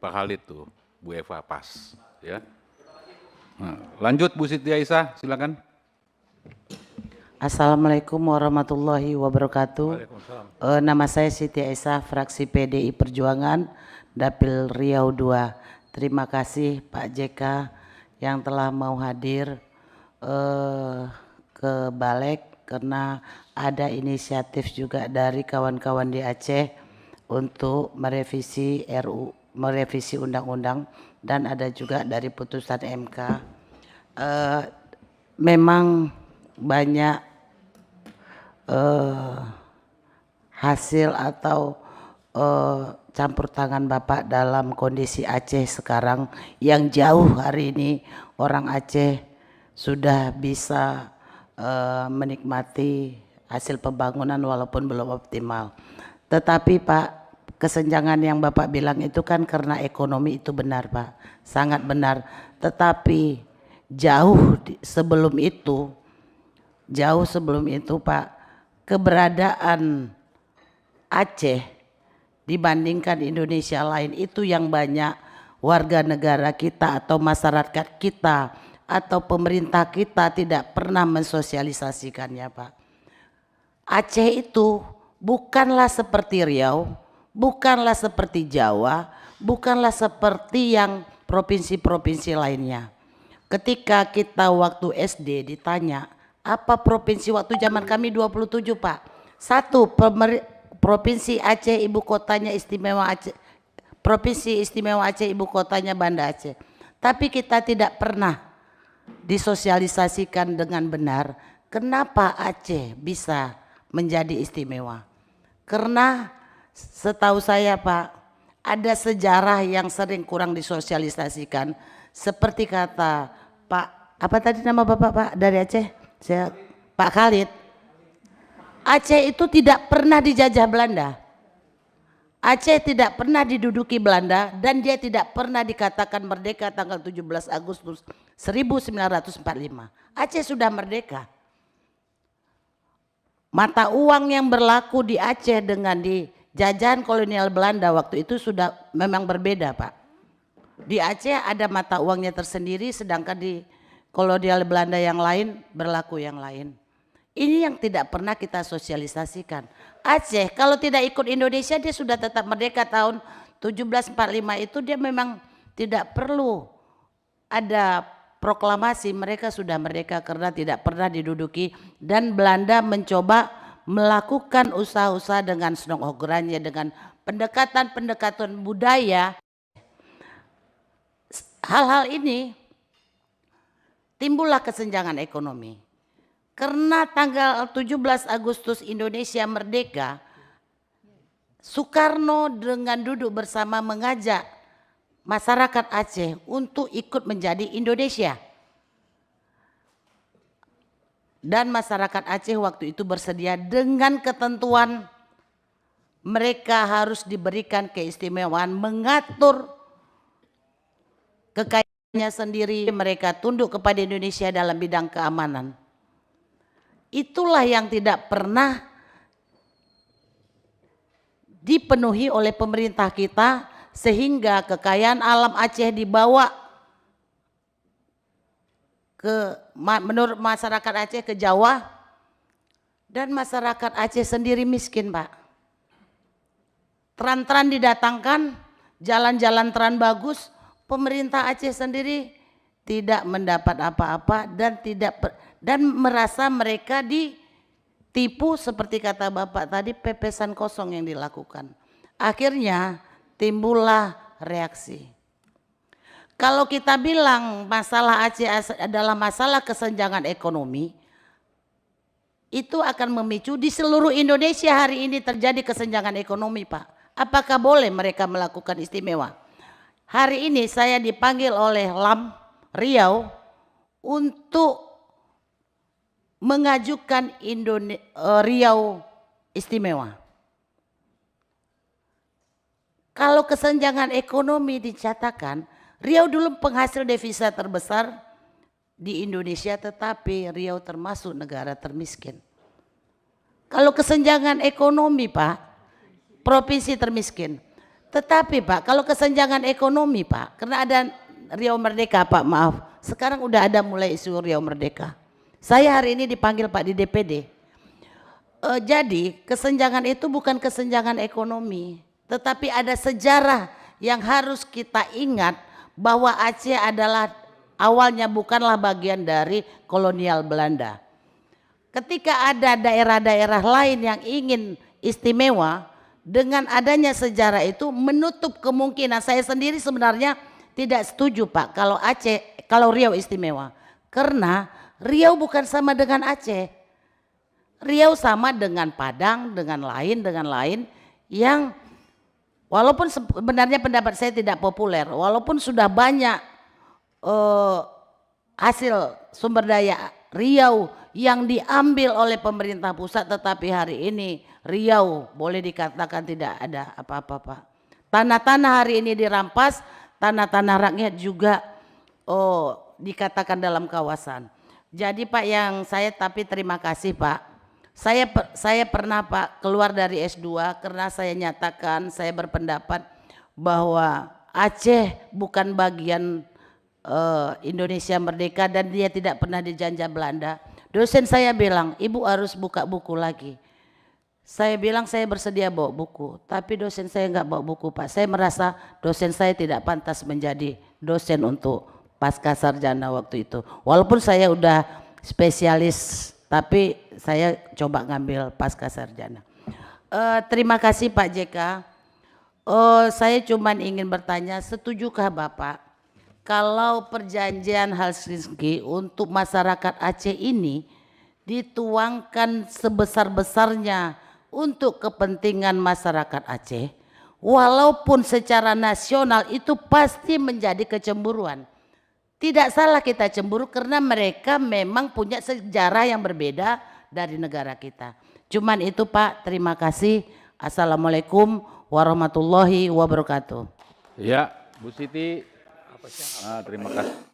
Pak Khalid tuh, Bu Eva pas, ya. Nah, lanjut Bu Siti Aisyah, silakan. Assalamualaikum warahmatullahi wabarakatuh. Nama saya Siti Aisyah, fraksi PDI Perjuangan, Dapil Riau II. Terima kasih Pak JK yang telah mau hadir ke Balek karena ada inisiatif juga dari kawan-kawan di Aceh untuk merevisi merevisi undang-undang dan ada juga dari putusan MK. Memang banyak hasil atau campur tangan Bapak dalam kondisi Aceh sekarang yang jauh hari ini orang Aceh sudah bisa menikmati hasil pembangunan walaupun belum optimal. Tetapi Pak, kesenjangan yang Bapak bilang itu kan karena ekonomi, itu benar Pak, sangat benar. Tetapi jauh sebelum itu Pak, keberadaan Aceh dibandingkan Indonesia lain itu yang banyak warga negara kita atau masyarakat kita atau pemerintah kita tidak pernah mensosialisasikannya Pak. Aceh itu bukanlah seperti Riau, bukanlah seperti Jawa, bukanlah seperti yang provinsi-provinsi lainnya. Ketika kita waktu SD ditanya apa provinsi waktu zaman kami 27 Pak. Satu, provinsi Aceh ibu kotanya istimewa Aceh, provinsi istimewa Aceh ibu kotanya Banda Aceh. Tapi kita tidak pernah disosialisasikan dengan benar kenapa Aceh bisa menjadi istimewa. Karena setahu saya Pak, ada sejarah yang sering kurang disosialisasikan. Seperti kata Pak, apa tadi nama Bapak Pak dari Aceh? Pak Khalid. Aceh itu tidak pernah dijajah Belanda. Aceh tidak pernah diduduki Belanda dan dia tidak pernah dikatakan merdeka tanggal 17 Agustus 1945. Aceh sudah merdeka. Mata uang yang berlaku di Aceh dengan di jajahan kolonial Belanda waktu itu sudah memang berbeda Pak. Di Aceh ada mata uangnya tersendiri sedangkan di kolonial Belanda yang lain berlaku yang lain. Ini yang tidak pernah kita sosialisasikan. Aceh kalau tidak ikut Indonesia dia sudah tetap merdeka tahun 1745 itu dia memang tidak perlu ada proklamasi, mereka sudah merdeka karena tidak pernah diduduki dan Belanda mencoba melakukan usaha-usaha dengan senok-ogerannya dengan pendekatan-pendekatan budaya. Hal-hal ini timbullah kesenjangan ekonomi. Karena tanggal 17 Agustus Indonesia merdeka, Soekarno dengan duduk bersama mengajak masyarakat Aceh untuk ikut menjadi Indonesia. Dan masyarakat Aceh waktu itu bersedia dengan ketentuan mereka harus diberikan keistimewaan mengatur kekayaannya sendiri, mereka tunduk kepada Indonesia dalam bidang keamanan. Itulah yang tidak pernah dipenuhi oleh pemerintah kita sehingga kekayaan alam Aceh dibawa ke menurut masyarakat Aceh ke Jawa dan masyarakat Aceh sendiri miskin Pak. Tran-tran didatangkan, jalan-jalan tran bagus, pemerintah Aceh sendiri tidak mendapat apa-apa dan merasa mereka ditipu seperti kata Bapak tadi, pepesan kosong yang dilakukan. Akhirnya timbullah reaksi. Kalau kita bilang masalah Aceh adalah masalah kesenjangan ekonomi, itu akan memicu di seluruh Indonesia hari ini terjadi kesenjangan ekonomi Pak. Apakah boleh mereka melakukan istimewa? Hari ini saya dipanggil oleh LAM Riau untuk mengajukan Riau istimewa. Kalau kesenjangan ekonomi dicatatkan, Riau dulu penghasil devisa terbesar di Indonesia, tetapi Riau termasuk negara termiskin. Kalau kesenjangan ekonomi Pak, provinsi termiskin. Tetapi Pak, kalau kesenjangan ekonomi Pak, karena ada Riau Merdeka Pak, maaf. Sekarang udah ada mulai isu Riau Merdeka. Saya hari ini dipanggil Pak di DPD. Jadi kesenjangan itu bukan kesenjangan ekonomi, tetapi ada sejarah yang harus kita ingat bahwa Aceh adalah awalnya bukanlah bagian dari kolonial Belanda. Ketika ada daerah-daerah lain yang ingin istimewa, dengan adanya sejarah itu menutup kemungkinan. Saya sendiri sebenarnya tidak setuju Pak kalau Riau istimewa, karena Riau bukan sama dengan Aceh. Riau sama dengan Padang, dengan lain yang walaupun sebenarnya pendapat saya tidak populer, walaupun sudah banyak hasil sumber daya Riau yang diambil oleh pemerintah pusat, tetapi hari ini Riau boleh dikatakan tidak ada apa-apa Pak. Tanah-tanah hari ini dirampas, tanah-tanah rakyat juga dikatakan dalam kawasan. Jadi Pak tapi terima kasih Pak. Saya pernah Pak keluar dari S2 karena saya nyatakan, saya berpendapat bahwa Aceh bukan bagian Indonesia merdeka dan dia tidak pernah dijajah Belanda. Dosen saya bilang, ibu harus buka buku lagi. Saya bilang saya bersedia bawa buku, tapi dosen saya nggak bawa buku Pak. Saya merasa dosen saya tidak pantas menjadi dosen untuk pasca sarjana waktu itu. Walaupun saya udah spesialis, tapi saya coba ngambil pasca sarjana. Terima kasih Pak JK. Saya cuma ingin bertanya, setujukah Bapak kalau perjanjian Helsinki untuk masyarakat Aceh ini dituangkan sebesar-besarnya untuk kepentingan masyarakat Aceh, walaupun secara nasional itu pasti menjadi kecemburuan. Tidak salah kita cemburu karena mereka memang punya sejarah yang berbeda dari negara kita. Cuman itu Pak, terima kasih. Assalamualaikum warahmatullahi wabarakatuh. Ya, Bu Siti, terima kasih.